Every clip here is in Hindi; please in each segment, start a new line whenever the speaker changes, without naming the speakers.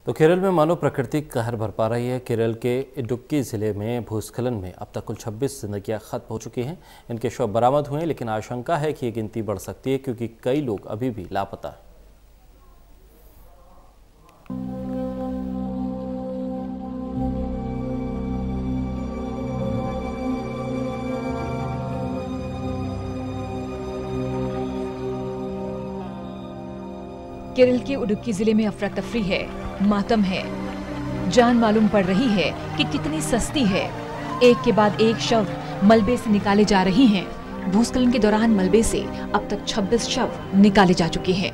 तो केरल में मानो प्रकृति कहर बरपा रही है। केरल के इडुक्की ज़िले में भूस्खलन में अब तक कुल 26 जिंदगियां खत्म हो चुकी हैं। इनके शव बरामद हुए हैं, लेकिन आशंका है कि ये गिनती बढ़ सकती है क्योंकि कई लोग अभी भी लापता हैं।
केरल के इडुक्की जिले में अफरा तफरी है, मातम है। जान मालूम पड़ रही है कि कितनी सस्ती है। एक के बाद एक शव मलबे से निकाले जा रही हैं। भूस्खलन के दौरान मलबे से अब तक 26 शव निकाले जा चुके हैं।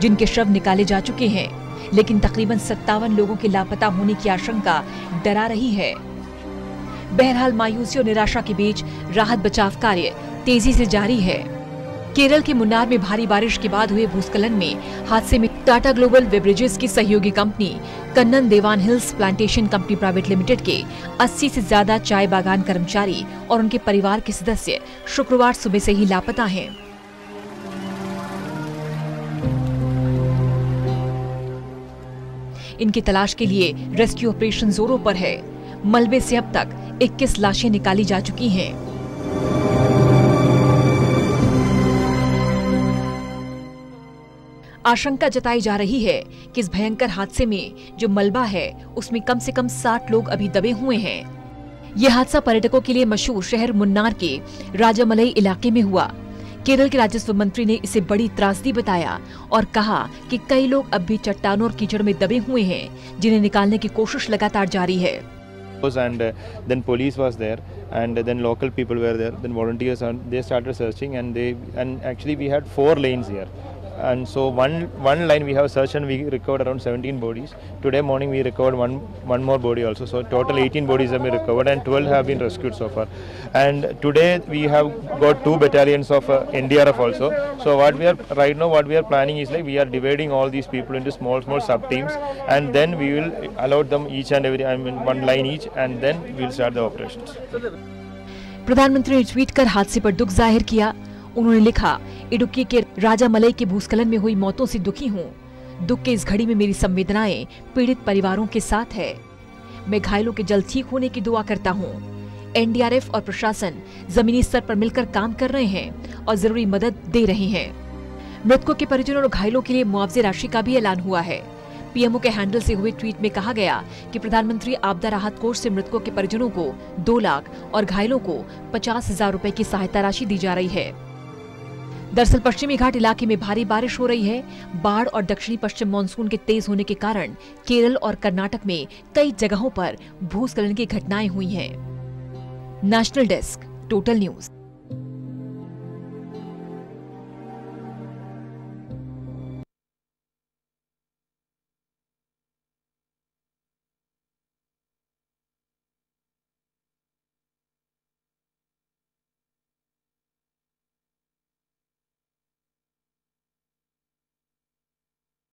जिनके शव निकाले जा चुके हैं, लेकिन तकरीबन 57 लोगों के लापता होने की आशंका डरा रही है। बहरहाल मायूसी और निराशा के बीच राहत बचाव कार्य तेजी से जारी है। केरल के मुन्नार में भारी बारिश के बाद हुए भूस्खलन में हादसे में टाटा ग्लोबल बेवरेजेस की सहयोगी कंपनी कन्नन देवान hills plantation company private limited के 80 से ज्यादा चाय बागान कर्मचारी और उनके परिवार के सदस्य शुक्रवार सुबह से ही लापता हैं। इनकी तलाश के लिए रेस्क्यू ऑपरेशन जोरों पर है। मलबे से अब तक 21 लाशें निकाली जा चुकी हैं। आशंका जताई जा रही है कि इस भयंकर हादसे में जो मलबा है उसमें कम से कम 60 लोग अभी दबे हुए हैं। यह हादसा पर्यटकों के लिए मशहूर शहर मुन्नार के राजामलई इलाके में हुआ। केरल के राजस्व मंत्री ने इसे बड़ी त्रासदी बताया और कहा कि कई लोग अब भी चट्टानों और कीचड़ में दबे हुए हैं, जिन्हें निकालने की कोशिश लगातार जारी है।
And then police was there, and then local people were there, then volunteers, and they started searching, and actually we had 4 lanes here. And so one line we have searched and we recovered around 17 bodies. Today morning we recovered one more body also. So total 18 bodies have been recovered and 12 have been rescued so far. And today we have got 2 battalions of NDRF also. So what we are planning is like we are dividing all these people into small sub teams, and then we will allow them each and every, one line each, and then we will start the operations.
प्रधानमंत्री ने ट्वीट कर हादसे पर दुख जाहिर किया। उन्होंने लिखा, इडुक्की के राजामलई के भूस्खलन में हुई मौतों से दुखी हूँ। दुख के इस घड़ी में मेरी संवेदनाएं पीड़ित परिवारों के साथ है। मैं घायलों के जल्द ठीक होने की दुआ करता हूँ। एनडीआरएफ और प्रशासन जमीनी स्तर पर मिलकर काम कर रहे हैं और जरूरी मदद दे रहे हैं। मृतकों के परिजनों और घायलों के लिए मुआवजे राशि का भी ऐलान हुआ है। पीएमओ के हैंडल से हुए ट्वीट में कहा गया कि प्रधानमंत्री आपदा राहत कोष से मृतकों के परिजनों को 2 लाख और घायलों को 50,000 रुपए की सहायता राशि दी जा रही है। दरअसल पश्चिमी घाट इलाके में भारी बारिश हो रही है। बाढ़ और दक्षिणी पश्चिम मानसून के तेज होने के कारण केरल और कर्नाटक में कई जगहों पर भूस्खलन की घटनाएं हुई हैं। National desk, total news.